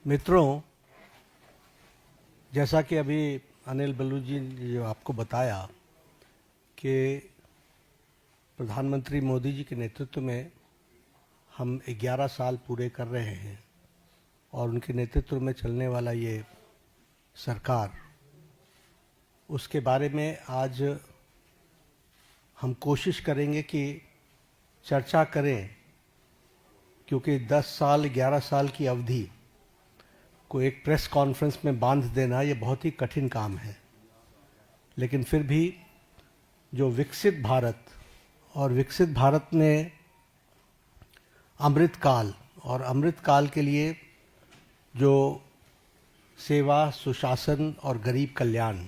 मित्रों, जैसा कि अभी अनिल बलूच जी ने जो आपको बताया कि प्रधानमंत्री मोदी जी के नेतृत्व में हम 11 साल पूरे कर रहे हैं और उनके नेतृत्व में चलने वाला ये सरकार, उसके बारे में आज हम कोशिश करेंगे कि चर्चा करें, क्योंकि 10 साल 11 साल की अवधि को एक प्रेस कॉन्फ्रेंस में बांध देना ये बहुत ही कठिन काम है। लेकिन फिर भी जो विकसित भारत और विकसित भारत में अमृतकाल और अमृतकाल के लिए जो सेवा, सुशासन और गरीब कल्याण,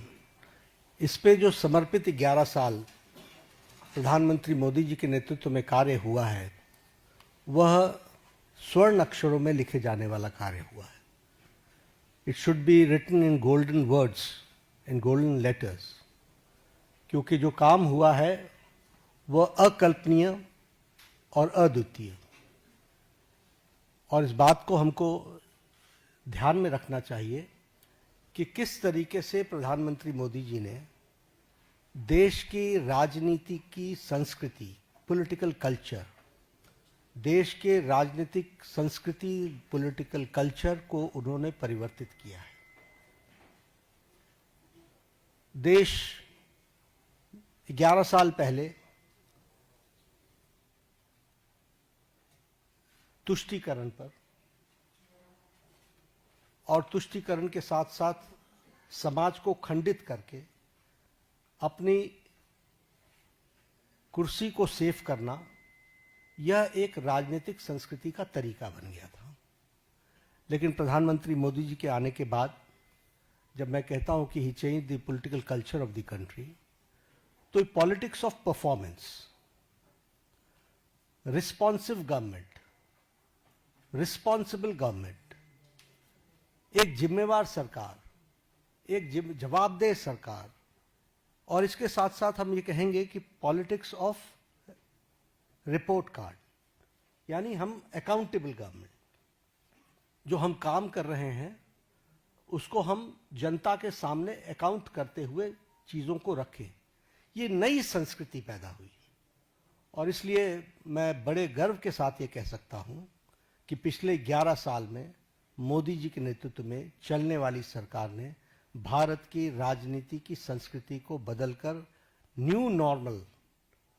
इस पे जो समर्पित 11 साल प्रधानमंत्री मोदी जी के नेतृत्व में कार्य हुआ है, वह स्वर्ण अक्षरों में लिखे जाने वाला कार्य हुआ है। It should be written in golden words, in golden letters, क्योंकि जो काम हुआ है वह अकल्पनीय और अद्वितीय, और इस बात को हमको ध्यान में रखना चाहिए कि किस तरीके से प्रधानमंत्री मोदी जी ने देश की राजनीति की संस्कृति, पॉलिटिकल कल्चर, देश के राजनीतिक संस्कृति, पॉलिटिकल कल्चर को उन्होंने परिवर्तित किया है। देश 11 साल पहले तुष्टीकरण पर और तुष्टीकरण के साथ साथ समाज को खंडित करके अपनी कुर्सी को सेव करना, यह एक राजनीतिक संस्कृति का तरीका बन गया था। लेकिन प्रधानमंत्री मोदी जी के आने के बाद जब मैं कहता हूं कि he change the political culture of the country, तो politics of performance, responsive government, responsible government, एक जिम्मेवार सरकार, एक जवाबदेह सरकार, और इसके साथ साथ हम ये कहेंगे कि पॉलिटिक्स ऑफ रिपोर्ट कार्ड, यानी हम अकाउंटेबल गवर्नमेंट, जो हम काम कर रहे हैं उसको हम जनता के सामने अकाउंट करते हुए चीज़ों को रखें। ये नई संस्कृति पैदा हुई, और इसलिए मैं बड़े गर्व के साथ ये कह सकता हूँ कि पिछले 11 साल में मोदी जी के नेतृत्व में चलने वाली सरकार ने भारत की राजनीति की संस्कृति को बदलकर न्यू नॉर्मल,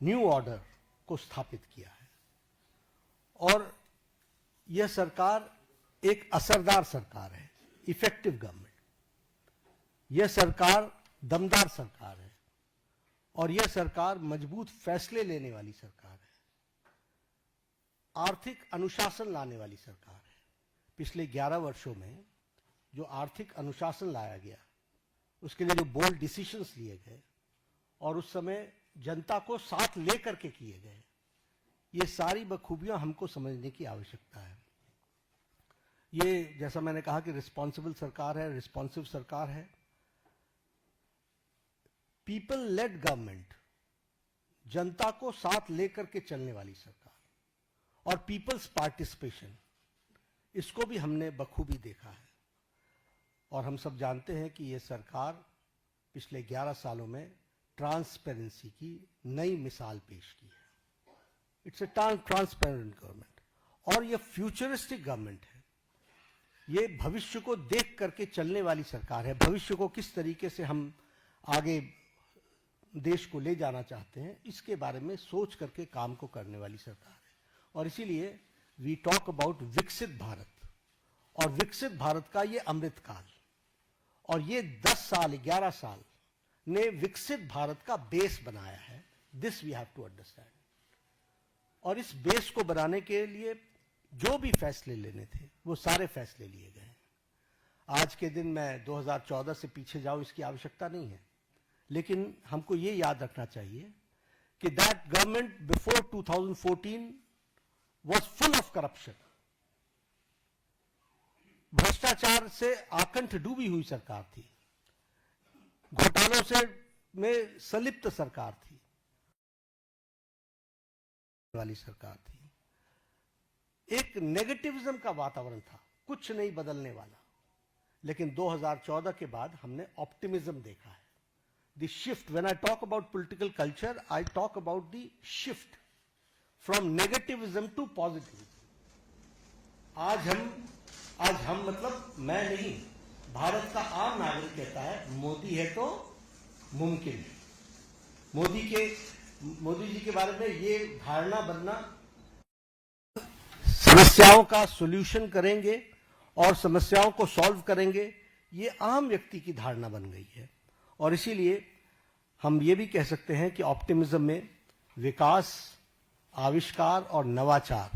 न्यू ऑर्डर को स्थापित किया है। और यह सरकार एक असरदार सरकार है, इफेक्टिव गवर्नमेंट। यह सरकार दमदार सरकार है, और यह सरकार मजबूत फैसले लेने वाली सरकार है, आर्थिक अनुशासन लाने वाली सरकार है। पिछले 11 वर्षों में जो आर्थिक अनुशासन लाया गया, उसके लिए जो बोल्ड डिसीजंस लिए गए और उस समय जनता को साथ लेकर के किए गए, ये सारी बखूबियां हमको समझने की आवश्यकता है। ये जैसा मैंने कहा कि रिस्पॉन्सिबल सरकार है, रिस्पॉन्सिव सरकार है, पीपल लेड गवर्नमेंट, जनता को साथ लेकर के चलने वाली सरकार, और पीपल्स पार्टिसिपेशन, इसको भी हमने बखूबी देखा है। और हम सब जानते हैं कि ये सरकार पिछले 11 सालों में ट्रांसपेरेंसी की नई मिसाल पेश की है। इट्स ए ट्रांसपेरेंट गवर्नमेंट, और ये फ्यूचरिस्टिक गवर्नमेंट है। ये भविष्य को देख करके चलने वाली सरकार है। भविष्य को किस तरीके से हम आगे देश को ले जाना चाहते हैं, इसके बारे में सोच करके काम को करने वाली सरकार है। और इसीलिए वी टॉक अबाउट विकसित भारत, और विकसित भारत का ये अमृतकाल, और ये 10 साल 11 साल ने विकसित भारत का बेस बनाया है। This we have to understand. और इस बेस को बनाने के लिए जो भी फैसले लेने थे, वो सारे फैसले लिए गए। आज के दिन मैं 2014 से पीछे जाऊं, इसकी आवश्यकता नहीं है, लेकिन हमको ये याद रखना चाहिए कि that government before 2014 was full of corruption. भ्रष्टाचार से आकंठ डूबी हुई सरकार थी, घोटालों से में संलिप्त सरकार थी, वाली सरकार थी। एक नेगेटिविज्म का वातावरण था, कुछ नहीं बदलने वाला, लेकिन 2014 के बाद हमने ऑप्टिमिज्म देखा है. The shift, when I talk about political culture, I talk about the shift from negativism to positivism. आज हम मतलब मैं नहीं, भारत का आम नागरिक कहता है मोदी है तो मुमकिन है. मोदी जी के बारे में ये धारणा बनना, समस्याओं का सॉल्यूशन करेंगे और समस्याओं को सॉल्व करेंगे, ये आम व्यक्ति की धारणा बन गई है. और इसीलिए हम ये भी कह सकते हैं कि ऑप्टिमिज्म में विकास, आविष्कार और नवाचार,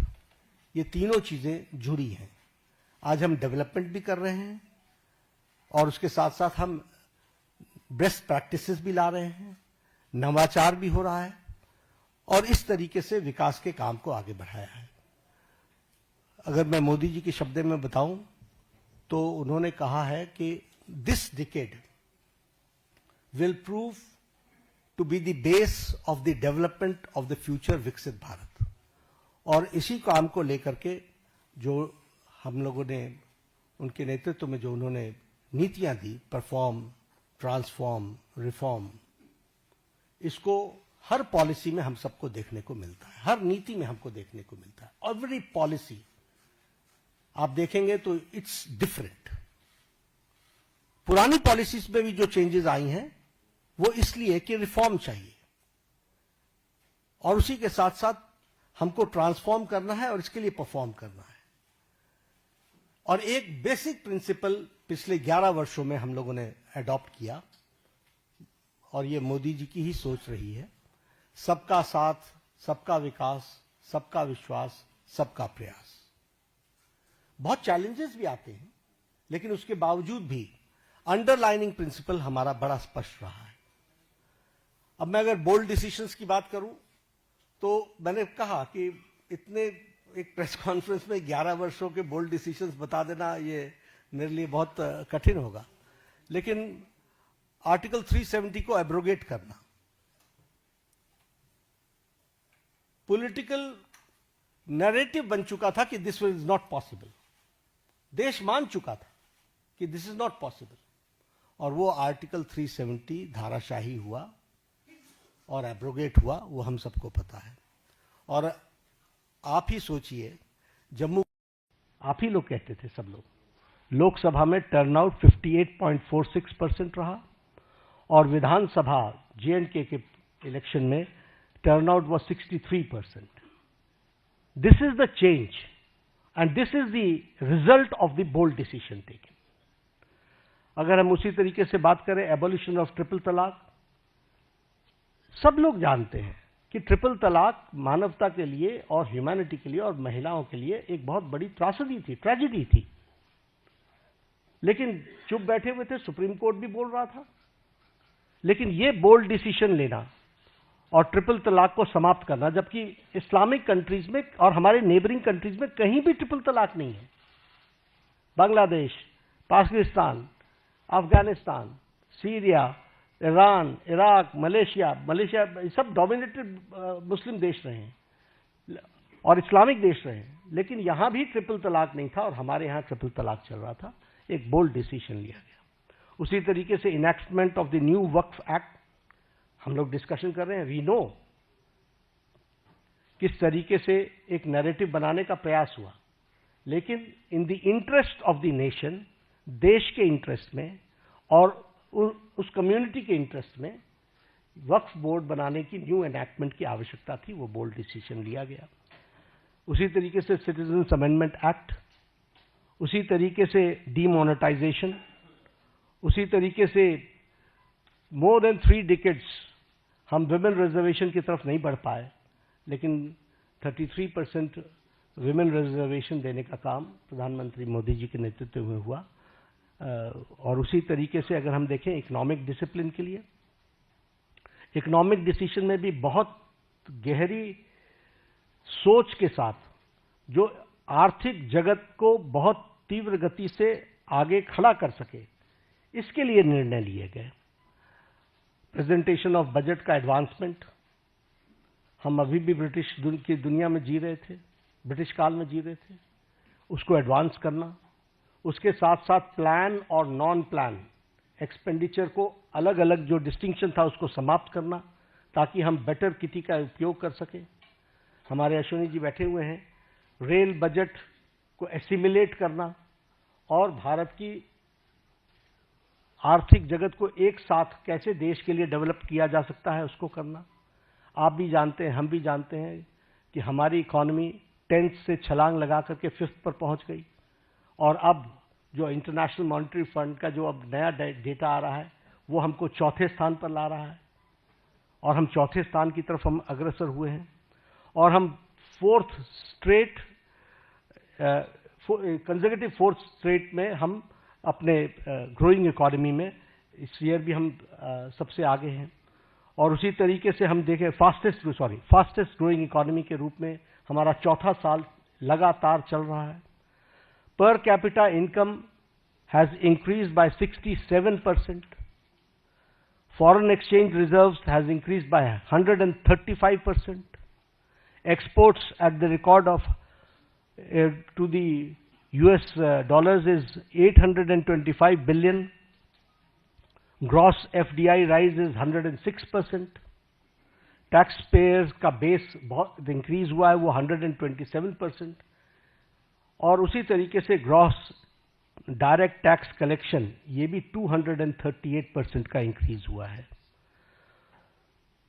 ये तीनों चीजें जुड़ी हैं. आज हम डेवलपमेंट भी कर रहे हैं और उसके साथ साथ हम बेस्ट प्रैक्टिसेस भी ला रहे हैं, नवाचार भी हो रहा है और इस तरीके से विकास के काम को आगे बढ़ाया है. अगर मैं मोदी जी के शब्द में बताऊं तो उन्होंने कहा है कि this decade will prove to be the base of the development of the future विकसित भारत. और इसी काम को लेकर के जो हम लोगों ने उनके नेतृत्व में जो उन्होंने नीतियां दी, परफॉर्म, ट्रांसफॉर्म, रिफॉर्म, इसको हर पॉलिसी में हम सबको देखने को मिलता है, हर नीति में हमको देखने को मिलता है. एवरी पॉलिसी आप देखेंगे तो इट्स डिफरेंट. पुरानी पॉलिसीज में भी जो चेंजेस आई हैं वो इसलिए कि रिफॉर्म चाहिए और उसी के साथ साथ हमको ट्रांसफॉर्म करना है और इसके लिए परफॉर्म करना है. और एक बेसिक प्रिंसिपल पिछले 11 वर्षों में हम लोगों ने अडॉप्ट किया और ये मोदी जी की ही सोच रही है, सबका साथ, सबका विकास, सबका विश्वास, सबका प्रयास. बहुत चैलेंजेस भी आते हैं, लेकिन उसके बावजूद भी अंडरलाइनिंग प्रिंसिपल हमारा बड़ा स्पष्ट रहा है. अब मैं अगर बोल्ड डिसीजंस की बात करूं तो मैंने कहा कि इतने एक प्रेस कॉन्फ्रेंस में 11 वर्षों के बोल्ड डिसीजंस बता देना ये मेरे लिए बहुत कठिन होगा, लेकिन आर्टिकल 370 को एब्रोगेट करना, पॉलिटिकल नैरेटिव बन चुका था कि दिस इज नॉट पॉसिबल. देश मान चुका था कि दिस इज नॉट पॉसिबल और वो आर्टिकल 370 धाराशाही हुआ और एब्रोगेट हुआ, वो हम सबको पता है. और आप ही सोचिए, जम्मू, आप ही लोग कहते थे, सब लोग, लोकसभा में टर्नआउट 58.46% रहा और विधानसभा J&K के इलेक्शन में turnout was 63%. This is the change and this is the result of the bold decision taken. अगर हम उसी तरीके से बात करें एबॉलिशन ऑफ ट्रिपल तलाक, सब लोग जानते हैं कि ट्रिपल तलाक मानवता के लिए और ह्यूमैनिटी के लिए और महिलाओं के लिए एक बहुत बड़ी त्रासदी थी, ट्रेजेडी थी. लेकिन चुप बैठे हुए थे, सुप्रीम कोर्ट भी बोल रहा था. लेकिन ये बोल्ड डिसीजन लेना और ट्रिपल तलाक को समाप्त करना, जबकि इस्लामिक कंट्रीज में और हमारे नेबरिंग कंट्रीज में कहीं भी ट्रिपल तलाक नहीं है. Bangladesh, Pakistan, Afghanistan, Syria, Iran, Iraq, Malaysia सब डोमिनेटेड मुस्लिम देश रहे हैं और इस्लामिक देश रहे हैं, लेकिन यहां भी ट्रिपल तलाक नहीं था और हमारे यहां ट्रिपल तलाक चल रहा था. एक बोल्ड डिसीजन लिया गया. उसी तरीके से enactment of the new Waqf act हम लोग डिस्कशन कर रहे हैं. वी नो किस तरीके से एक नैरेटिव बनाने का प्रयास हुआ, लेकिन in the interest of the nation, देश के इंटरेस्ट में और उस कम्युनिटी के इंटरेस्ट में वक्फ बोर्ड बनाने की न्यू एनैक्टमेंट की आवश्यकता थी. वो बोल्ड डिसीजन लिया गया. उसी तरीके से सिटीजन्स अमेंडमेंट एक्ट, उसी तरीके से डीमोनेटाइजेशन, उसी तरीके से मोर देन 3 डिकेड्स हम विमेन रिजर्वेशन की तरफ नहीं बढ़ पाए, लेकिन 33% विमेन रिजर्वेशन देने का काम प्रधानमंत्री मोदी जी के नेतृत्व में हुआ. और उसी तरीके से अगर हम देखें इकोनॉमिक डिसिप्लिन के लिए, इकोनॉमिक डिसीजन में भी बहुत गहरी सोच के साथ जो आर्थिक जगत को बहुत तीव्र गति से आगे खड़ा कर सके, इसके लिए निर्णय लिए गए. प्रेजेंटेशन ऑफ बजट का एडवांसमेंट, हम अभी भी ब्रिटिश की दुनिया में जी रहे थे, ब्रिटिश काल में जी रहे थे, उसको एडवांस करना, उसके साथ साथ प्लान और नॉन प्लान एक्सपेंडिचर को अलग अलग जो डिस्टिंक्शन था उसको समाप्त करना, ताकि हम बेटर किटी का उपयोग कर सकें। हमारे अश्विनी जी बैठे हुए हैं। रेल बजट को एसिमिलेट करना और भारत की आर्थिक जगत को एक साथ कैसे देश के लिए डेवलप किया जा सकता है उसको करना। आप भी जानते हैं, हम भी जानते हैं कि हमारी इकॉनमी 10th से छलांग लगा करके 5th पर पहुंच गई, और अब जो इंटरनेशनल मॉनेटरी फंड का जो अब नया डेटा आ रहा है वो हमको 4थे स्थान पर ला रहा है, और हम 4थे स्थान की तरफ हम अग्रसर हुए हैं। और हम 4th straight consecutive 4th straight में हम अपने ग्रोइंग इकोनॉमी में इस ईयर भी हम सबसे आगे हैं। और उसी तरीके से हम देखें फास्टेस्ट ग्रोइंग इकोनॉमी के रूप में हमारा 4था साल लगातार चल रहा है। Per capita income has increased by 67%. Foreign exchange reserves has increased by 135%. Exports at the record of to the US dollars is 825 billion. Gross FDI rise is 106%. Taxpayers का बेस बहुत इंक्रीज हुआ है, वो 127%. और उसी तरीके से ग्रॉस डायरेक्ट टैक्स कलेक्शन ये भी 238% का इंक्रीज हुआ है।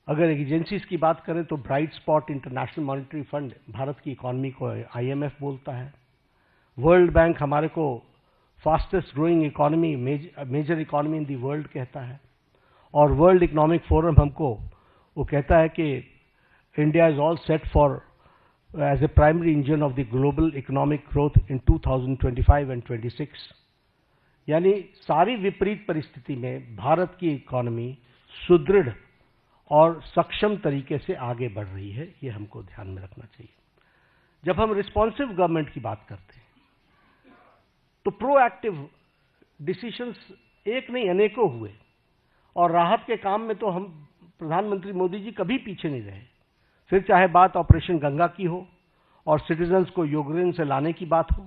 अगर एजेंसीज की बात करें तो bright spot international monetary fund Bharat की इकॉनमी को IMF बोलता है। वर्ल्ड बैंक हमारे को fastest growing economy, major economy in the world कहता है। और वर्ल्ड इकोनॉमिक फोरम हमको वो कहता है कि India is all set for as a primary engine of the global economic growth in 2025 and 26. यानी सारी विपरीत परिस्थिति में भारत की इकोनॉमी सुदृढ़ और सक्षम तरीके से आगे बढ़ रही है, ये हमको ध्यान में रखना चाहिए। जब हम रिस्पॉन्सिव गवर्नमेंट की बात करते हैं तो प्रोएक्टिव डिसीजंस एक नहीं अनेकों हुए, और राहत के काम में तो हम प्रधानमंत्री मोदी जी कभी पीछे नहीं रहे। फिर चाहे बात ऑपरेशन गंगा की हो और सिटीजन्स को यूक्रेन से लाने की बात हो,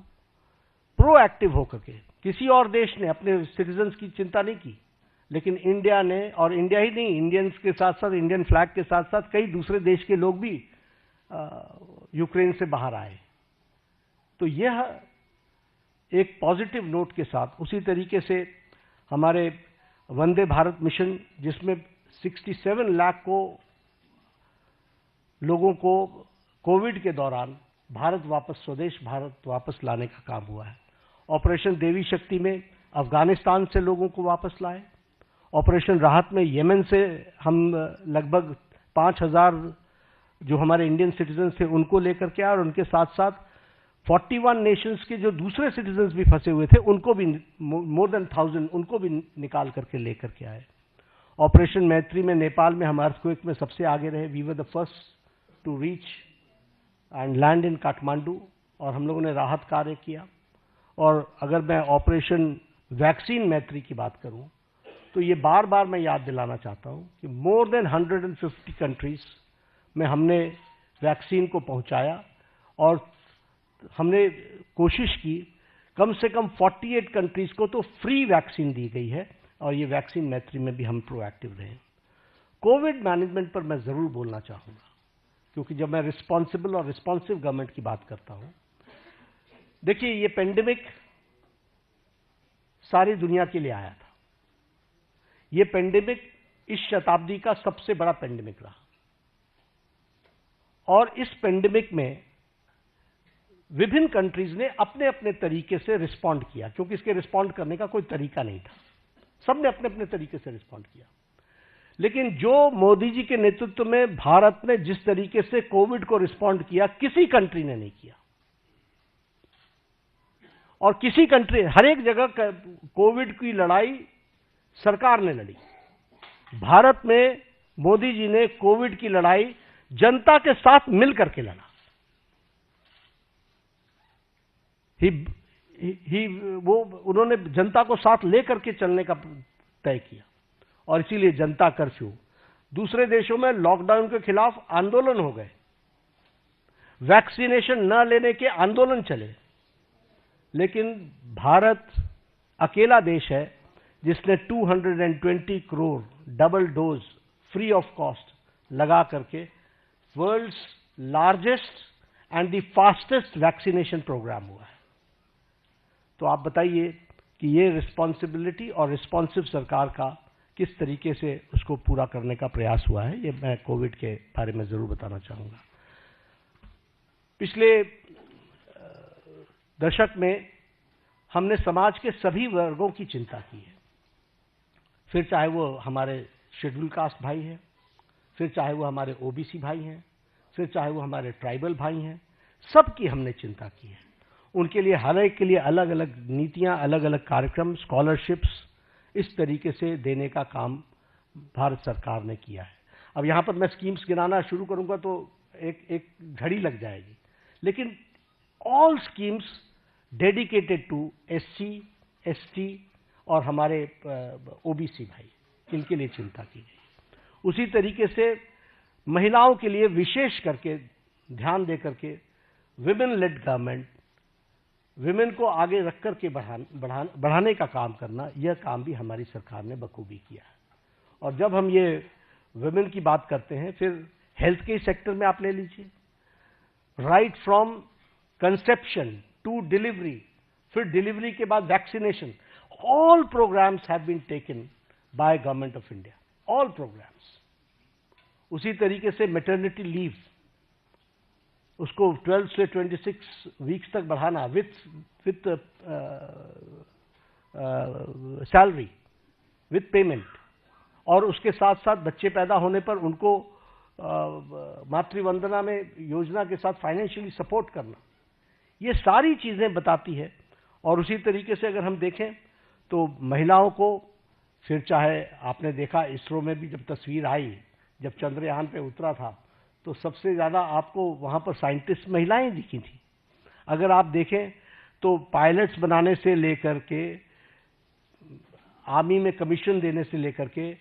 प्रोएक्टिव होकर के किसी और देश ने अपने सिटीजन्स की चिंता नहीं की, लेकिन इंडिया ने, और इंडिया ही नहीं, इंडियंस के साथ साथ, इंडियन फ्लैग के साथ साथ कई दूसरे देश के लोग भी यूक्रेन से बाहर आए। तो यह एक पॉजिटिव नोट के साथ, उसी तरीके से हमारे वंदे भारत मिशन जिसमें 67 लाख लोगों को कोविड के दौरान भारत वापस, स्वदेश भारत वापस लाने का काम हुआ है। ऑपरेशन देवी शक्ति में अफगानिस्तान से लोगों को वापस लाए। ऑपरेशन राहत में येमेन से हम लगभग 5000 जो हमारे इंडियन सिटीजन थे उनको लेकर के आए, और उनके साथ साथ 41 नेशंस के जो दूसरे सिटीजन्स भी फंसे हुए थे उनको भी, मोर देन 1000 उनको भी निकाल करके लेकर के आए। ऑपरेशन मैत्री में नेपाल में हम अर्थक्वेक में सबसे आगे रहे। We were the first to reach and land in Kathmandu, और हम लोगों ने राहत कार्य किया। और अगर मैं ऑपरेशन वैक्सीन मैत्री की बात करूं तो ये बार बार मैं याद दिलाना चाहता हूं कि मोर देन 150 कंट्रीज में हमने वैक्सीन को पहुंचाया, और हमने कोशिश की कम से कम 48 कंट्रीज को तो फ्री वैक्सीन दी गई है, और ये वैक्सीन मैत्री में भी हम प्रोएक्टिव रहे। कोविड मैनेजमेंट पर मैं जरूर बोलना चाहूंगा, क्योंकि जब मैं रिस्पॉन्सिबल और रिस्पॉन्सिव गवर्नमेंट की बात करता हूं, देखिए ये पेंडेमिक सारी दुनिया के लिए आया था। ये पेंडेमिक इस शताब्दी का सबसे बड़ा पेंडेमिक रहा, और इस पेंडेमिक में विभिन्न कंट्रीज ने अपने अपने तरीके से रिस्पॉन्ड किया, क्योंकि इसके रिस्पॉन्ड करने का कोई तरीका नहीं था। सबने अपने अपने तरीके से रिस्पॉन्ड किया। लेकिन जो मोदी जी के नेतृत्व में भारत ने जिस तरीके से कोविड को रिस्पॉन्ड किया, किसी कंट्री ने नहीं किया। और किसी कंट्री, हर एक जगह कोविड की लड़ाई सरकार ने लड़ी। भारत में मोदी जी ने कोविड की लड़ाई जनता के साथ मिलकर के लड़ा। उन्होंने जनता को साथ लेकर के चलने का तय किया, और इसीलिए जनता कर्फ्यू। दूसरे देशों में लॉकडाउन के खिलाफ आंदोलन हो गए, वैक्सीनेशन न लेने के आंदोलन चले, लेकिन भारत अकेला देश है जिसने 220 crore double dose free of cost लगा करके world's largest and the fastest vaccination programme हुआ है। तो आप बताइए कि ये रिस्पॉन्सिबिलिटी और रिस्पॉन्सिव सरकार का किस तरीके से उसको पूरा करने का प्रयास हुआ है, ये मैं कोविड के बारे में जरूर बताना चाहूंगा। पिछले दशक में हमने समाज के सभी वर्गों की चिंता की है, फिर चाहे वो हमारे शेड्यूल कास्ट भाई हैं, फिर चाहे वो हमारे ओबीसी भाई हैं, फिर चाहे वो हमारे ट्राइबल भाई हैं, सबकी हमने चिंता की है। उनके लिए हर एक के लिए अलग अलग नीतियां, अलग अलग कार्यक्रम, स्कॉलरशिप्स इस तरीके से देने का काम भारत सरकार ने किया है। अब यहां पर मैं स्कीम्स गिनाना शुरू करूंगा तो एक घड़ी लग जाएगी, लेकिन all schemes dedicated to SC, ST और हमारे ओबीसी भाई, इनके लिए चिंता की गई। उसी तरीके से महिलाओं के लिए विशेष करके ध्यान दे करके विमेन लेड गवर्नमेंट, विमेन को आगे रख करके बढ़ाने का काम करना, यह काम भी हमारी सरकार ने बखूबी किया है। और जब हम ये विमेन की बात करते हैं, फिर हेल्थ के सेक्टर में आप ले लीजिए, right from conception to delivery, फिर डिलीवरी के बाद vaccination, all programmes have been taken by government of India, all programmes. उसी तरीके से मैटरनिटी लीव, उसको 12 से 26 वीक्स तक बढ़ाना विथ सैलरी, विथ पेमेंट, और उसके साथ साथ बच्चे पैदा होने पर उनको मातृवंदना में योजना के साथ फाइनेंशियली सपोर्ट करना, ये सारी चीजें बताती है। और उसी तरीके से अगर हम देखें तो महिलाओं को, फिर चाहे आपने देखा इसरो में भी जब तस्वीर आई, जब चंद्रयान पे उतरा था, तो सबसे ज्यादा आपको वहां पर साइंटिस्ट महिलाएं दिखी थी। अगर आप देखें तो पायलट्स बनाने से लेकर के, आर्मी में कमीशन देने से लेकर के,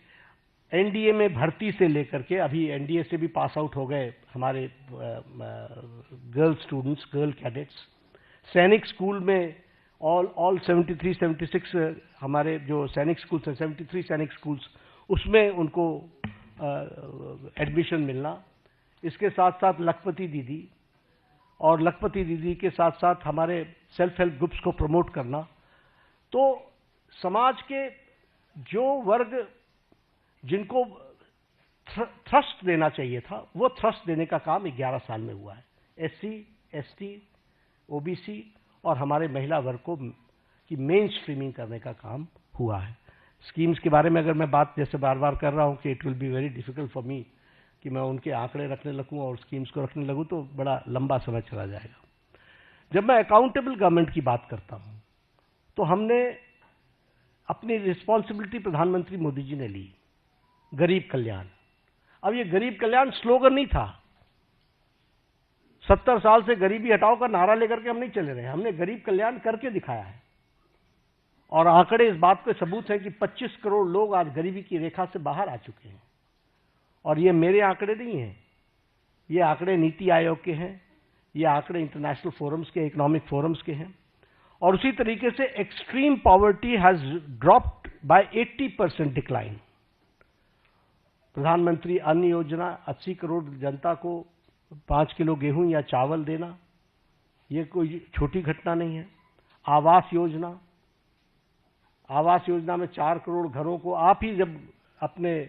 एनडीए में भर्ती से लेकर के, अभी एनडीए से भी पास आउट हो गए हमारे गर्ल स्टूडेंट्स, गर्ल कैडेट्स, सैनिक स्कूल में ऑल 73-76 हमारे जो सैनिक स्कूल्स हैं, 73 सैनिक स्कूल्स, उसमें उनको एडमिशन मिलना। इसके साथ साथ लखपति दीदी, और लखपति दीदी के साथ साथ हमारे सेल्फ हेल्प ग्रुप्स को प्रमोट करना। तो समाज के जो वर्ग जिनको थ्रस्ट देना चाहिए था, वो थ्रस्ट देने का काम 11 साल में हुआ है। एससी, एसटी, ओबीसी और हमारे महिला वर्ग को की मेन स्ट्रीमिंग करने का काम हुआ है। स्कीम्स के बारे में अगर मैं बात जैसे बार बार कर रहा हूं कि it will be very difficult for me कि मैं उनके आंकड़े रखने लगूं और स्कीम्स को रखने लगूं तो बड़ा लंबा समय चला जाएगा। जब मैं अकाउंटेबल गवर्नमेंट की बात करता हूं तो हमने अपनी रिस्पॉन्सिबिलिटी प्रधानमंत्री मोदी जी ने ली, गरीब कल्याण। अब ये गरीब कल्याण स्लोगन नहीं था, 70 साल से गरीबी हटाओ का नारा लेकर के हम नहीं चले रहे, हमने गरीब कल्याण करके दिखाया है। और आंकड़े इस बात के सबूत है कि 25 करोड़ लोग आज गरीबी की रेखा से बाहर आ चुके हैं। और ये मेरे आंकड़े नहीं हैं, ये आंकड़े नीति आयोग के हैं, ये आंकड़े इंटरनेशनल फोरम्स के, इकोनॉमिक फोरम्स के हैं। और उसी तरीके से extreme poverty has dropped by 80% decline. Pradhan Mantri Anna योजना, 80 करोड़ जनता को 5 किलो गेहूं या चावल देना, ये कोई छोटी घटना नहीं है। आवास योजना, आवास योजना में 4 करोड़ घरों को, आप ही जब अपने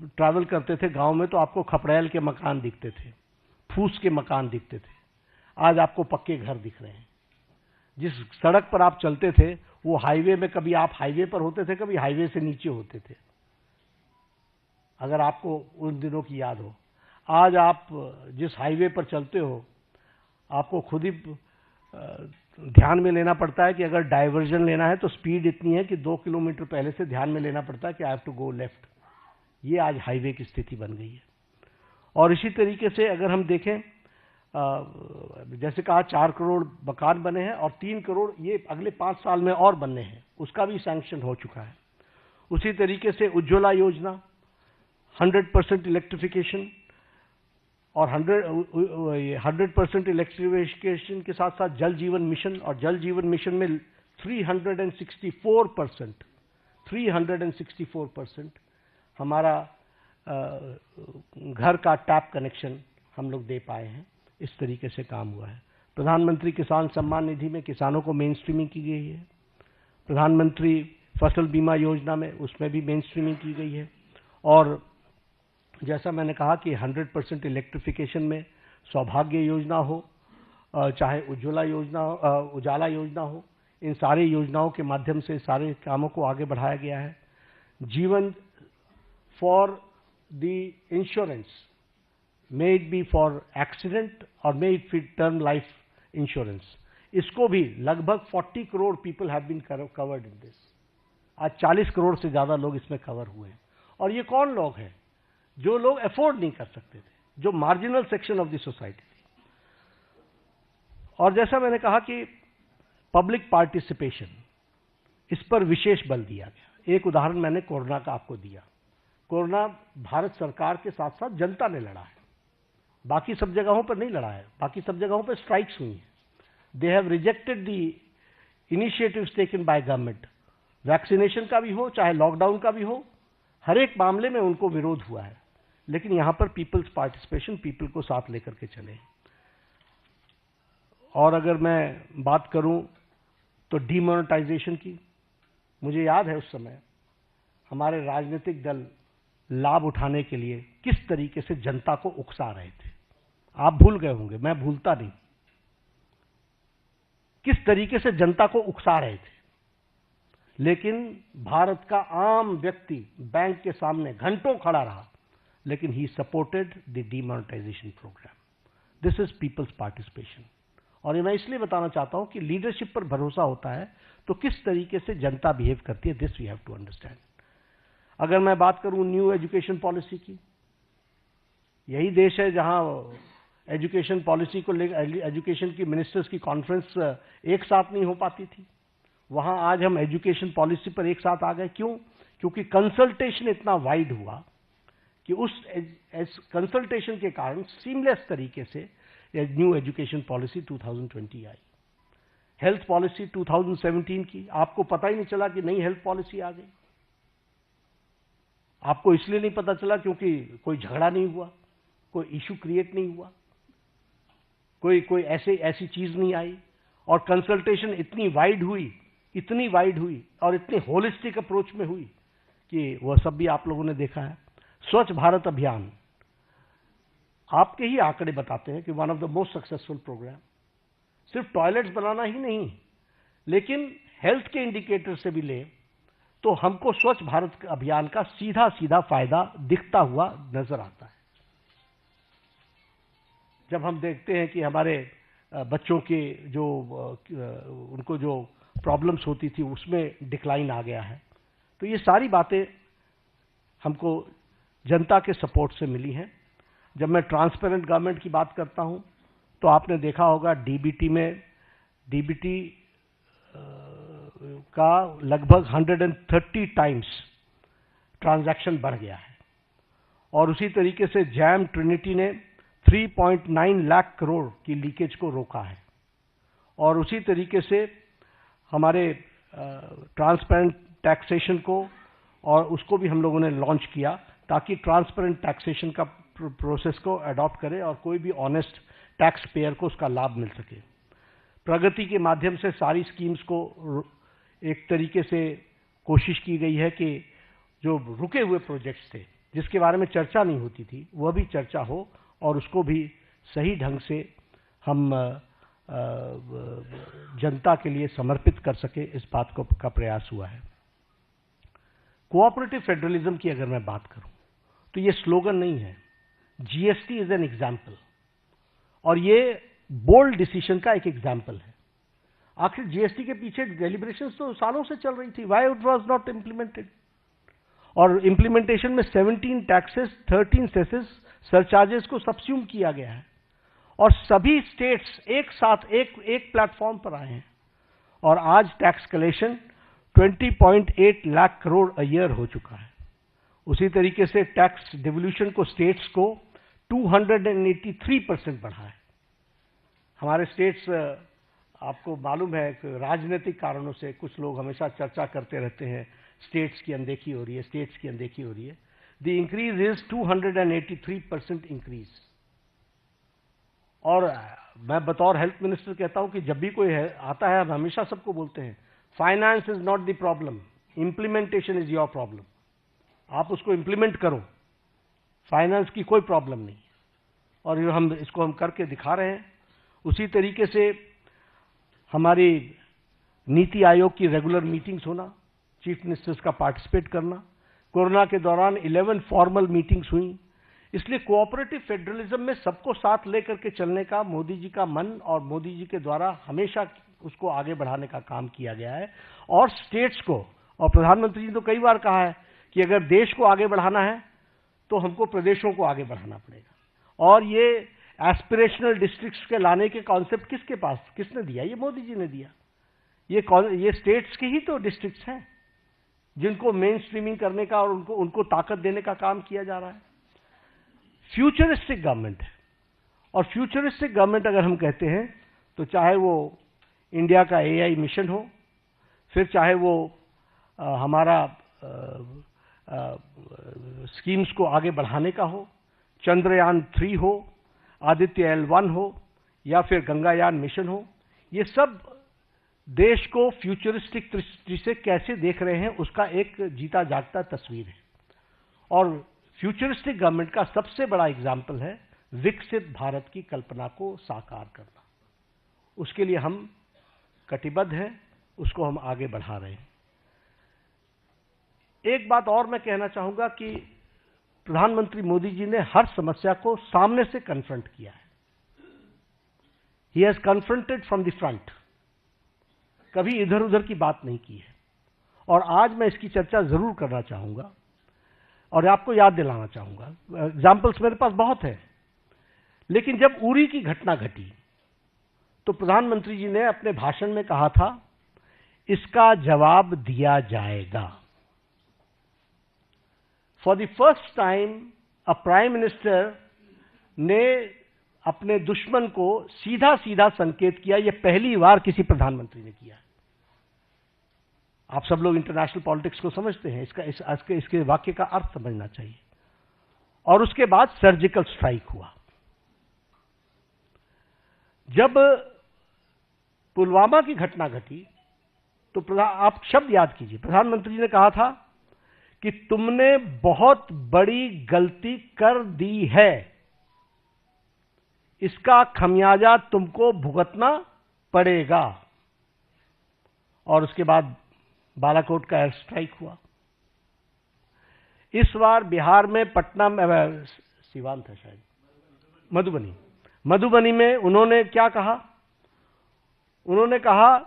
ट्रैवल करते थे गांव में तो आपको खपड़ैल के मकान दिखते थे, फूस के मकान दिखते थे, आज आपको पक्के घर दिख रहे हैं। जिस सड़क पर आप चलते थे वो हाईवे में, कभी आप हाईवे पर होते थे, कभी हाईवे से नीचे होते थे, अगर आपको उन दिनों की याद हो। आज आप जिस हाईवे पर चलते हो आपको खुद ही ध्यान में लेना पड़ता है कि अगर डाइवर्जन लेना है तो स्पीड इतनी है कि 2 किलोमीटर पहले से ध्यान में लेना पड़ता है कि I have to go left. ये आज हाईवे की स्थिति बन गई है। और इसी तरीके से अगर हम देखें, जैसे कहा 4 करोड़ मकान बने हैं और 3 करोड़ ये अगले 5 साल में और बनने हैं, उसका भी सैंक्शन हो चुका है। उसी तरीके से उज्ज्वला योजना, 100% इलेक्ट्रिफिकेशन, और 100% इलेक्ट्रिफिकेशन के साथ साथ जल जीवन मिशन, और जल जीवन मिशन में 364% हमारा घर का टैप कनेक्शन हम लोग दे पाए हैं। इस तरीके से काम हुआ है। प्रधानमंत्री किसान सम्मान निधि में किसानों को मेन स्ट्रीमिंग की गई है। प्रधानमंत्री फसल बीमा योजना में उसमें भी मेन स्ट्रीमिंग की गई है। और जैसा मैंने कहा कि 100% इलेक्ट्रिफिकेशन में सौभाग्य योजना हो, चाहे उज्ज्वला योजना हो, इन सारी योजनाओं के माध्यम से सारे कामों को आगे बढ़ाया गया है। जीवन for the insurance, may it be for accident और may it be term life insurance, इसको भी लगभग 40 crore people have been covered in this. आज 40 करोड़ से ज्यादा लोग इसमें कवर हुए हैं। और ये कौन लोग हैं? जो लोग अफोर्ड नहीं कर सकते थे, जो marginal section of the society थी। और जैसा मैंने कहा कि पब्लिक पार्टिसिपेशन, इस पर विशेष बल दिया गया। एक उदाहरण मैंने कोरोना का आपको दिया। कोरोना भारत सरकार के साथ साथ जनता ने लड़ा है, बाकी सब जगहों पर नहीं लड़ा है। बाकी सब जगहों पर स्ट्राइक्स हुई हैं। They have rejected the initiatives taken by government. Vaccination का भी हो चाहे लॉकडाउन का भी हो, हर एक मामले में उनको विरोध हुआ है। लेकिन यहां पर पीपल्स पार्टिसिपेशन, पीपल को साथ लेकर के चले। और अगर मैं बात करूं तो डीमोनेटाइजेशन की, मुझे याद है उस समय हमारे राजनीतिक दल लाभ उठाने के लिए किस तरीके से जनता को उकसा रहे थे। आप भूल गए होंगे, मैं भूलता नहीं, किस तरीके से जनता को उकसा रहे थे। लेकिन भारत का आम व्यक्ति बैंक के सामने घंटों खड़ा रहा, लेकिन he supported the demonetisation programme. This is people's participation. और ये मैं इसलिए बताना चाहता हूं कि लीडरशिप पर भरोसा होता है तो किस तरीके से जनता बिहेव करती है, this we have to understand. अगर मैं बात करूं न्यू एजुकेशन पॉलिसी की, यही देश है जहां एजुकेशन पॉलिसी को लेकर एजुकेशन की मिनिस्टर्स की कॉन्फ्रेंस एक साथ नहीं हो पाती थी। वहां आज हम एजुकेशन पॉलिसी पर एक साथ आ गए। क्यों? क्योंकि कंसल्टेशन इतना वाइड हुआ कि उस कंसल्टेशन के कारण सीमलेस तरीके से न्यू एजुकेशन पॉलिसी 2020 आई। हेल्थ पॉलिसी 2017 की, आपको पता ही नहीं चला कि नई हेल्थ पॉलिसी आ गई। आपको इसलिए नहीं पता चला क्योंकि कोई झगड़ा नहीं हुआ, कोई इश्यू क्रिएट नहीं हुआ, कोई ऐसी चीज नहीं आई। और कंसल्टेशन इतनी वाइड हुई और इतनी होलिस्टिक अप्रोच में हुई कि वह सब भी आप लोगों ने देखा है। स्वच्छ भारत अभियान, आपके ही आंकड़े बताते हैं कि one of the most successful programme. सिर्फ टॉयलेट्स बनाना ही नहीं, लेकिन हेल्थ के इंडिकेटर से भी ले तो हमको स्वच्छ भारत अभियान का सीधा सीधा फायदा दिखता हुआ नजर आता है। जब हम देखते हैं कि हमारे बच्चों के जो उनको जो प्रॉब्लम्स होती थी उसमें डिक्लाइन आ गया है, तो ये सारी बातें हमको जनता के सपोर्ट से मिली हैं। जब मैं ट्रांसपेरेंट गवर्नमेंट की बात करता हूं तो आपने देखा होगा डीबीटी का लगभग 130 टाइम्स ट्रांजैक्शन बढ़ गया है। और उसी तरीके से जैम ट्रिनिटी ने 3.9 लाख करोड़ की लीकेज को रोका है। और उसी तरीके से हमारे ट्रांसपेरेंट टैक्सेशन को और उसको भी हम लोगों ने लॉन्च किया ताकि ट्रांसपेरेंट टैक्सेशन का प्रोसेस को अडॉप्ट करे और कोई भी ऑनेस्ट टैक्स पेयर को उसका लाभ मिल सके। प्रगति के माध्यम से सारी स्कीम्स को एक तरीके से कोशिश की गई है कि जो रुके हुए प्रोजेक्ट्स थे जिसके बारे में चर्चा नहीं होती थी वह भी चर्चा हो और उसको भी सही ढंग से हम जनता के लिए समर्पित कर सके, इस बात का प्रयास हुआ है। कोऑपरेटिव फेडरलिज्म की अगर मैं बात करूं तो ये स्लोगन नहीं है, जीएसटी इज एन एग्जाम्पल, और ये बोल्ड डिसीजन का एक एग्जाम्पल है। आखिर जीएसटी के पीछे डेलिब्रेशंस तो सालों से चल रही थी, why it was not implemented. और इम्प्लीमेंटेशन में 17 टैक्सेस, 13 सेसेस, सरचार्जेस को सब्स्यूम किया गया है और सभी स्टेट्स एक साथ एक प्लेटफॉर्म पर आए हैं। और आज tax collection 20.8 lakh crore a year हो चुका है। उसी तरीके से टैक्स डिवोल्यूशन को स्टेट्स को 283% बढ़ा है। हमारे स्टेट्स, आपको मालूम है कि राजनीतिक कारणों से कुछ लोग हमेशा चर्चा करते रहते हैं, स्टेट्स की अनदेखी हो रही है, स्टेट्स की अनदेखी हो रही है। The increase is 283% increase. और मैं बतौर हेल्थ मिनिस्टर कहता हूं कि जब भी कोई आता है, हम हमेशा सबको बोलते हैं, finance is not the problem, implementation is your problem. आप उसको इंप्लीमेंट करो, फाइनेंस की कोई प्रॉब्लम नहीं। और इसको हम करके दिखा रहे हैं। उसी तरीके से हमारी नीति आयोग की रेगुलर मीटिंग्स होना, चीफ मिनिस्टर्स का पार्टिसिपेट करना। कोरोना के दौरान 11 फॉर्मल मीटिंग्स हुई। इसलिए कोऑपरेटिव फेडरलिज्म में सबको साथ लेकर के चलने का मोदी जी का मन और मोदी जी के द्वारा हमेशा उसको आगे बढ़ाने का काम किया गया है। और स्टेट्स को, और प्रधानमंत्री जी ने तो कई बार कहा है कि अगर देश को आगे बढ़ाना है तो हमको प्रदेशों को आगे बढ़ाना पड़ेगा। और ये एस्पिरेशनल डिस्ट्रिक्ट्स के लाने के कॉन्सेप्ट किसने दिया? ये मोदी जी ने दिया। ये स्टेट्स के ही तो डिस्ट्रिक्ट्स हैं जिनको मेन स्ट्रीमिंग करने का और उनको ताकत देने का काम किया जा रहा है। फ्यूचरिस्टिक गवर्नमेंट है। और फ्यूचरिस्टिक गवर्नमेंट अगर हम कहते हैं तो चाहे वो इंडिया का AI मिशन हो, फिर चाहे वो हमारा स्कीम्स को आगे बढ़ाने का हो, चंद्रयान 3 हो, आदित्य L1 हो, या फिर गंगायान मिशन हो, ये सब देश को फ्यूचरिस्टिक दृष्टि से कैसे देख रहे हैं उसका एक जीता जागता तस्वीर है। और फ्यूचरिस्टिक गवर्नमेंट का सबसे बड़ा एग्जाम्पल है विकसित भारत की कल्पना को साकार करना। उसके लिए हम कटिबद्ध हैं, उसको हम आगे बढ़ा रहे हैं। एक बात और मैं कहना चाहूंगा कि प्रधानमंत्री मोदी जी ने हर समस्या को सामने से कन्फ्रंट किया है। He has confronted from the front, कभी इधर उधर की बात नहीं की है। और आज मैं इसकी चर्चा जरूर करना चाहूंगा और आपको याद दिलाना चाहूंगा। एग्जाम्पल्स मेरे पास बहुत है, लेकिन जब उरी की घटना घटी तो प्रधानमंत्री जी ने अपने भाषण में कहा था, इसका जवाब दिया जाएगा। For the first time a prime minister ने अपने दुश्मन को सीधा सीधा संकेत किया। यह पहली बार किसी प्रधानमंत्री ने किया। आप सब लोग इंटरनेशनल पॉलिटिक्स को समझते हैं, इसके वाक्य का अर्थ समझना चाहिए। और उसके बाद सर्जिकल स्ट्राइक हुआ। जब पुलवामा की घटना घटी तो आप शब्द याद कीजिए, प्रधानमंत्री ने कहा था कि तुमने बहुत बड़ी गलती कर दी है, इसका खमियाजा तुमको भुगतना पड़ेगा। और उसके बाद बालाकोट का एयर स्ट्राइक हुआ। इस बार बिहार में पटना में, सीवान था शायद, मधुबनी में उन्होंने क्या कहा? उन्होंने कहा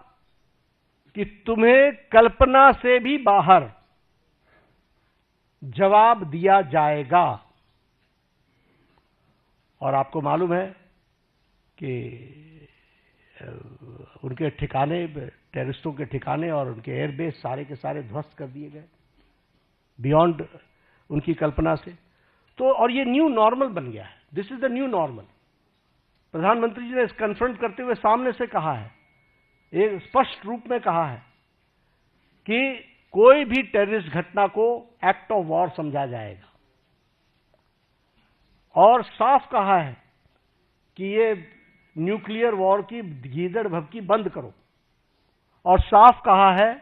कि तुम्हें कल्पना से भी बाहर जवाब दिया जाएगा। और आपको मालूम है कि उनके ठिकाने, टेररिस्टों के ठिकाने और उनके एयरबेस सारे के सारे ध्वस्त कर दिए गए, बियॉन्ड उनकी कल्पना से। तो और ये न्यू नॉर्मल बन गया है। This is the new normal. प्रधानमंत्री जी ने इस कन्फ्रंट करते हुए सामने से कहा है, एक स्पष्ट रूप में कहा है कि कोई भी टेररिस्ट घटना को एक्ट ऑफ वॉर समझा जाएगा। और साफ कहा है कि ये न्यूक्लियर वॉर की गीदड़ भभकी बंद करो। और साफ कहा है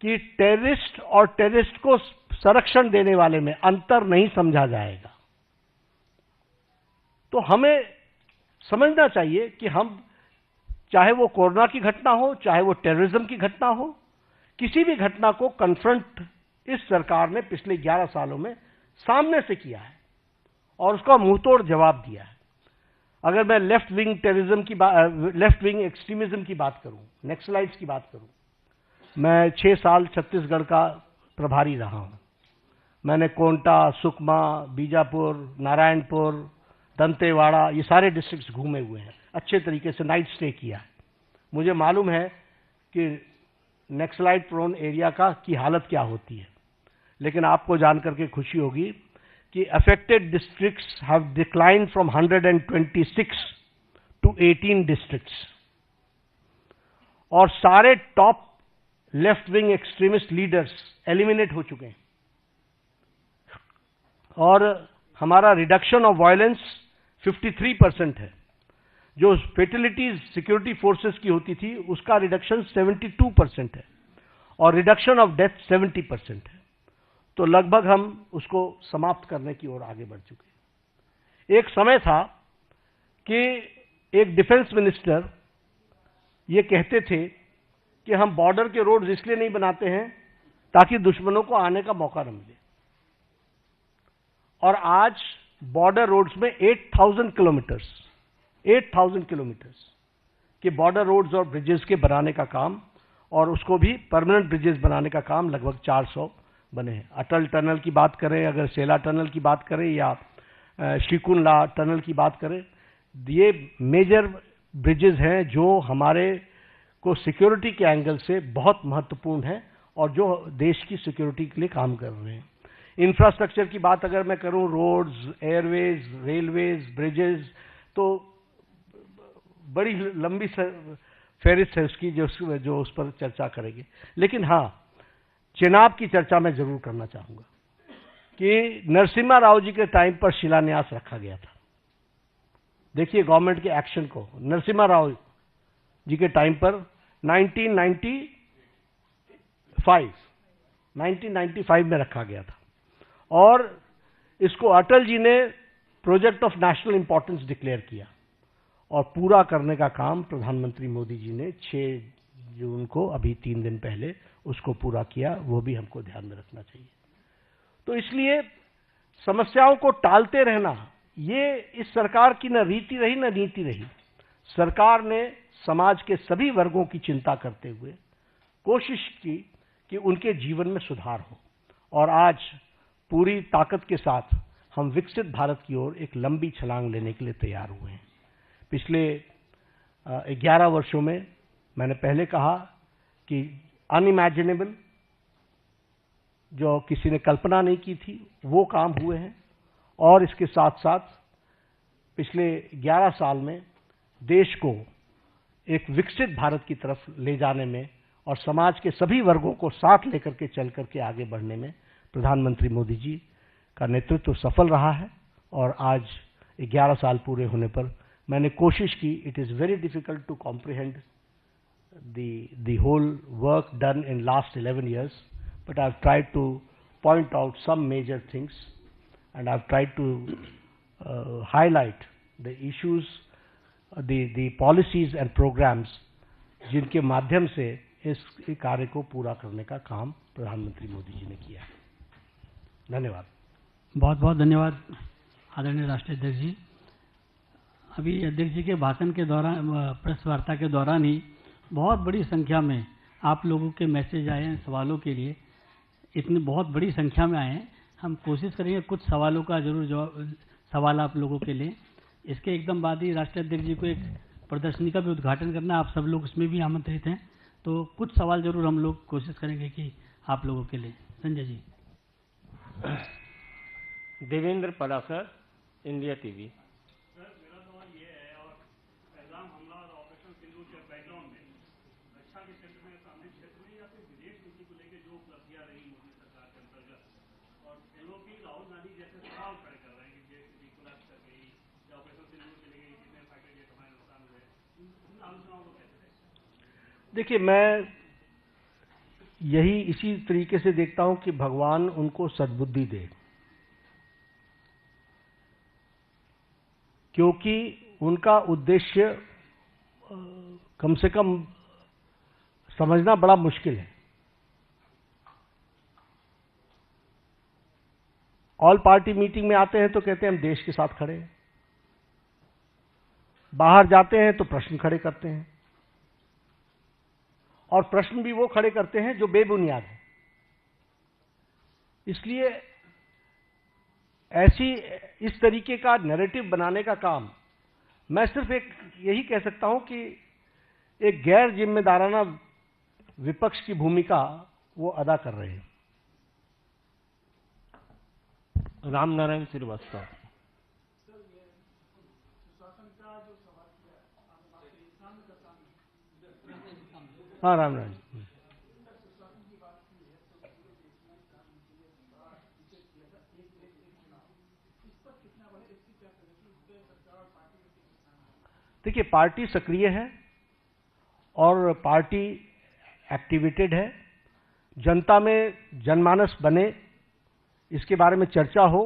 कि टेररिस्ट और टेररिस्ट को संरक्षण देने वाले में अंतर नहीं समझा जाएगा। तो हमें समझना चाहिए कि हम, चाहे वो कोरोना की घटना हो, चाहे वो टेररिज्म की घटना हो, किसी भी घटना को कन्फ्रंट इस सरकार ने पिछले 11 सालों में सामने से किया है और उसका मुंहतोड़ जवाब दिया है। अगर मैं लेफ्ट विंग टेररिज्म की बात, लेफ्ट विंग एक्सट्रीमिज्म की बात करूं, नक्सलाइट्स की बात करूं, मैं 6 साल छत्तीसगढ़ का प्रभारी रहा हूं। मैंने कोंटा, सुकमा, बीजापुर, नारायणपुर, दंतेवाड़ा, ये सारे डिस्ट्रिक्ट्स घूमे हुए हैं, अच्छे तरीके से नाइट स्टे किया है। मुझे मालूम है कि नक्सलाइट प्रोन एरिया की हालत क्या होती है। लेकिन आपको जानकर के खुशी होगी कि affected districts have declined from 126 to 18 districts, और सारे top left wing extremist leaders eliminate हो चुके हैं, और हमारा रिडक्शन ऑफ वायलेंस 53% है। जो फेटिलिटीज सिक्योरिटी फोर्सेस की होती थी उसका रिडक्शन 72% है, और रिडक्शन ऑफ डेथ 70% है। तो लगभग हम उसको समाप्त करने की ओर आगे बढ़ चुके हैं। एक समय था कि एक डिफेंस मिनिस्टर ये कहते थे कि हम बॉर्डर के रोड्स इसलिए नहीं बनाते हैं ताकि दुश्मनों को आने का मौका न मिले, और आज बॉर्डर रोड्स में 8,000 किलोमीटर्स के बॉर्डर रोड्स और ब्रिजेस के बनाने का काम, और उसको भी परमानेंट ब्रिजेस बनाने का काम लगभग 400 बने हैं। अटल टनल की बात करें, अगर सेला टनल की बात करें, या श्रीकुंडला टनल की बात करें, ये मेजर ब्रिजेस हैं जो हमारे को सिक्योरिटी के एंगल से बहुत महत्वपूर्ण है और जो देश की सिक्योरिटी के लिए काम कर रहे हैं। इंफ्रास्ट्रक्चर की बात अगर मैं करूं, रोड्स, एयरवेज, रेलवेज, ब्रिजेस, तो बड़ी लंबी फहरिस्त है उसकी जो उस पर चर्चा करेंगे। लेकिन हाँ, चेनाब की चर्चा मैं जरूर करना चाहूंगा कि नरसिम्हा राव जी के टाइम पर शिलान्यास रखा गया था। देखिए गवर्नमेंट के एक्शन को, नरसिम्हा राव जी के टाइम पर 1995 में रखा गया था, और इसको अटल जी ने project of national importance declare किया, और पूरा करने का काम प्रधानमंत्री मोदी जी ने 6 जून को, अभी 3 दिन पहले, उसको पूरा किया। वो भी हमको ध्यान में रखना चाहिए। तो इसलिए समस्याओं को टालते रहना ये इस सरकार की न रीति रही न नीति रही। सरकार ने समाज के सभी वर्गों की चिंता करते हुए कोशिश की कि उनके जीवन में सुधार हो, और आज पूरी ताकत के साथ हम विकसित भारत की ओर एक लंबी छलांग लेने के लिए तैयार हुए हैं। पिछले 11 वर्षों में मैंने पहले कहा कि अनइमेजिनेबल, जो किसी ने कल्पना नहीं की थी, वो काम हुए हैं, और इसके साथ साथ पिछले 11 साल में देश को एक विकसित भारत की तरफ ले जाने में और समाज के सभी वर्गों को साथ लेकर के चल करके आगे बढ़ने में प्रधानमंत्री मोदी जी का नेतृत्व सफल रहा है। और आज 11 साल पूरे होने पर मैंने कोशिश की, it is very difficult to comprehend the whole work done in last 11 years, but I've tried to point out some major things, and I've tried to highlight the issues, the policies and programs जिनके माध्यम से इस कार्य को पूरा करने का काम प्रधानमंत्री मोदी जी ने किया है। धन्यवाद। बहुत बहुत धन्यवाद आदरणीय राष्ट्रीय अध्यक्ष जी। अभी अध्यक्ष जी के भाषण के दौरान, प्रेस वार्ता के दौरान ही बहुत बड़ी संख्या में आप लोगों के मैसेज आए हैं सवालों के लिए। इतनी बहुत बड़ी संख्या में आए हैं। हम कोशिश करेंगे कुछ सवालों का जरूर सवाल आप लोगों के लिए। इसके एकदम बाद ही राष्ट्रीय अध्यक्ष जी को एक प्रदर्शनी का भी उद्घाटन करना, आप सब लोग उसमें भी आमंत्रित हैं, तो कुछ सवाल जरूर हम लोग कोशिश करेंगे कि आप लोगों के लिए। Sanjay ji. Devendra Palasar, India TV. Sir, मेरा सवाल ये है, और पहलगाम हमला और ऑपरेशन सिंदूर के बैकग्राउंड में रक्षा के क्षेत्र में, सामरिक क्षेत्र में, या फिर विदेश नीति को लेकर जो उपलब्धियां रही मोदी सरकार के अंतर्गत, और एलओपी राहुल गांधी जैसे सवाल खड़े कर रहे हैं कि जेसीबी कोलैप्स कर गई या ऑपरेशन सिंदूर चली गई, कितने फाइटर जेट हमारे नुकसान हुए, इन आलोचनाओं को कैसे देखते? देखिए, मैं यही इसी तरीके से देखता हूं कि भगवान उनको सद्बुद्धि दे, क्योंकि उनका उद्देश्य कम से कम समझना बड़ा मुश्किल है। ऑल पार्टी मीटिंग में आते हैं तो कहते हैं हम देश के साथ खड़े हैं, बाहर जाते हैं तो प्रश्न खड़े करते हैं, और प्रश्न भी वो खड़े करते हैं जो बेबुनियाद है। इसलिए इस तरीके का नैरेटिव बनाने का काम, मैं सिर्फ एक यही कह सकता हूं कि एक गैर जिम्मेदाराना विपक्ष की भूमिका वो अदा कर रहे हैं। रामनारायण श्रीवास्तव। हाँ, रामनारायण। देखिए, पार्टी सक्रिय है और पार्टी एक्टिवेटेड है। जनता में जनमानस बने, इसके बारे में चर्चा हो,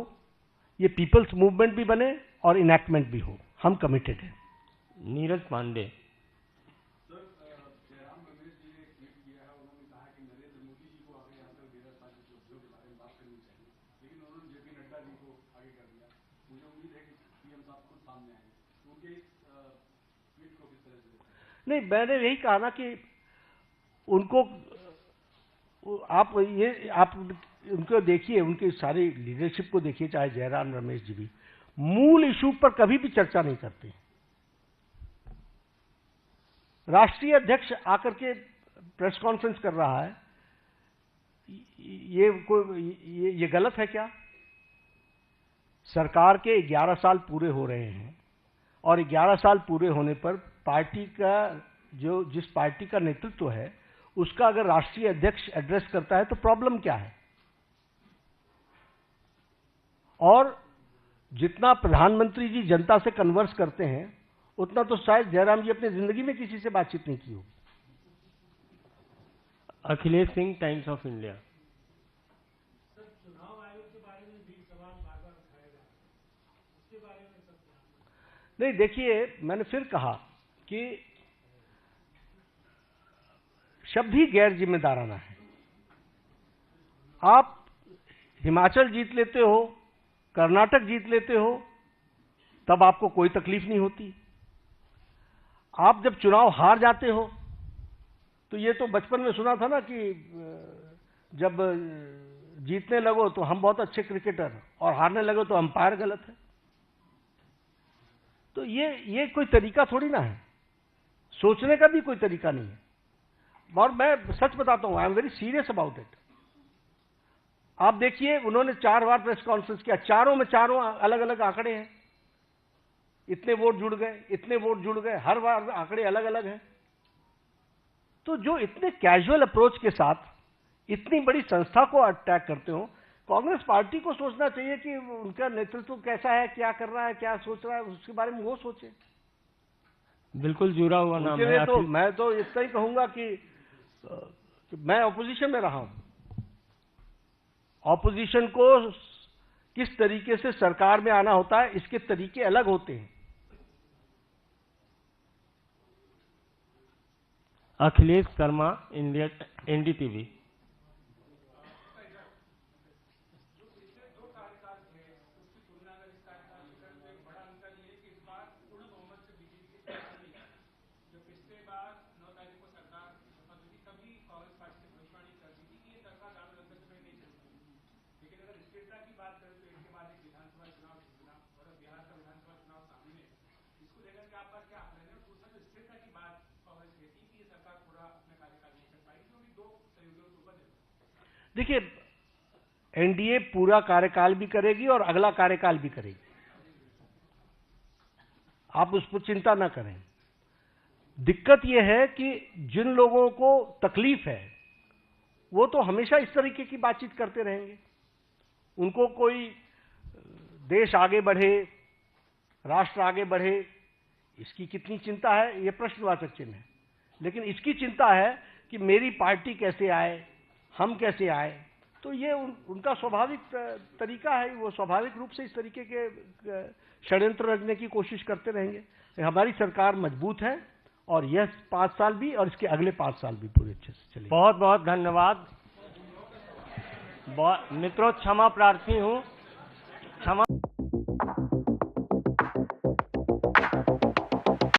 ये पीपल्स मूवमेंट भी बने और इनैक्टमेंट भी हो, हम कमिटेड हैं। नीरज पांडे। नहीं, मैंने यही कहा ना कि उनको आप उनको देखिए, उनकी सारी लीडरशिप को देखिए, चाहे जयराम रमेश जी भी मूल इशू पर कभी भी चर्चा नहीं करते। राष्ट्रीय अध्यक्ष आकर के प्रेस कॉन्फ्रेंस कर रहा है, ये गलत है क्या? सरकार के 11 साल पूरे हो रहे हैं और 11 साल पूरे होने पर पार्टी का जिस पार्टी का नेतृत्व है उसका अगर राष्ट्रीय अध्यक्ष एड्रेस करता है तो प्रॉब्लम क्या है? और जितना प्रधानमंत्री जी जनता से कन्वर्स करते हैं उतना तो शायद जयराम जी अपनी जिंदगी में किसी से बातचीत नहीं की होगी। Akhilesh Singh, times of India. नहीं, देखिए, मैंने फिर कहा कि शब्द ही गैर जिम्मेदाराना है। आप हिमाचल जीत लेते हो, कर्नाटक जीत लेते हो, तब आपको कोई तकलीफ नहीं होती। आप जब चुनाव हार जाते हो तो ये तो बचपन में सुना था ना कि जब जीतने लगो तो हम बहुत अच्छे क्रिकेटर और हारने लगो तो अंपायर गलत है। तो ये कोई तरीका थोड़ी ना है, सोचने का भी कोई तरीका नहीं है। और मैं सच बताता हूं, I am very serious about it. आप देखिए, उन्होंने 4 बार प्रेस कॉन्फ्रेंस किया, चारों में चारों अलग अलग आंकड़े हैं। इतने वोट जुड़ गए, इतने वोट जुड़ गए, हर बार आंकड़े अलग अलग हैं। तो जो इतने कैजुअल अप्रोच के साथ इतनी बड़ी संस्था को अटैक करते हो, कांग्रेस पार्टी को सोचना चाहिए कि उनका नेतृत्व कैसा है, क्या कर रहा है, क्या सोच रहा है, उसके बारे में वो सोचे। बिल्कुल जुड़ा हुआ नाम है। तो मैं तो इतना ही कहूंगा कि मैं ऑपोजिशन में रहा हूं। ऑपोजिशन को किस तरीके से सरकार में आना होता है, इसके तरीके अलग होते हैं। अखिलेश शर्मा, एनडीटीवी। देखिए, एनडीए पूरा कार्यकाल भी करेगी और अगला कार्यकाल भी करेगी, आप उस पर चिंता ना करें। दिक्कत यह है कि जिन लोगों को तकलीफ है वो तो हमेशा इस तरीके की बातचीत करते रहेंगे। उनको कोई देश आगे बढ़े, राष्ट्र आगे बढ़े, इसकी कितनी चिंता है, ये प्रश्नवाचक चिन्ह है। लेकिन इसकी चिंता है कि मेरी पार्टी कैसे आए, हम कैसे आए। तो ये उनका स्वाभाविक तरीका है, वो स्वाभाविक रूप से इस तरीके के षड्यंत्र रचने की कोशिश करते रहेंगे। हमारी सरकार मजबूत है और यह 5 साल भी और इसके अगले 5 साल भी पूरे अच्छे से चलेगी। बहुत बहुत धन्यवाद। मित्रों, क्षमा प्रार्थी हूं,